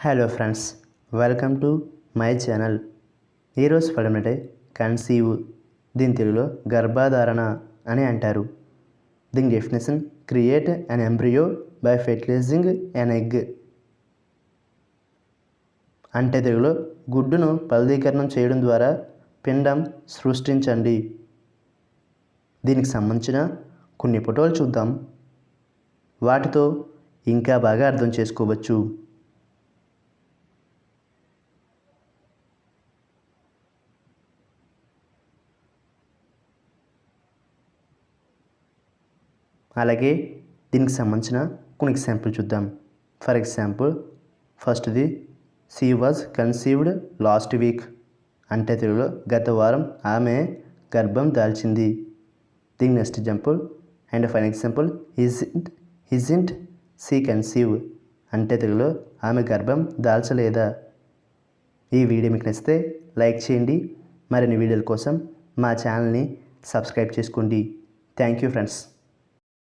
Hello friends, welcome to my channel. ఈరోజు పడమంటే conceive, దీని తెలుగులో గర్భధారణ అని అంటారు. దీని definition: create an embryo by fertilizing an egg. అంటే తెలుగులో గుడ్డును ఫలదీకరణం చేయడం ద్వారా పిండం సృష్టించండి. దీనికి సంబంధించిన కొన్ని ఫోటోలు చూద్దాం. వాటితో ఇంకా బాగా అర్థం చేసుకోవచ్చు. అలాగే దీనికి సంబంధించిన కొన్ని ఎగ్జాంపుల్ చూద్దాం. ఫర్ ఎగ్జాంపుల్, ఫస్ట్ది, she was conceived last week. అంటే తెలుగులో గత వారం ఆమె గర్భం దాల్చింది. దీని next example and final example, హిజింట్ షీ కన్సీవ్. అంటే తెలుగులో ఆమె గర్భం దాల్చలేదా. ఈ వీడియో మీకు నచ్చితే లైక్ చేయండి. మరిన్ని వీడియోల కోసం మా ఛానల్ని సబ్స్క్రైబ్ చేసుకోండి. Thank you friends.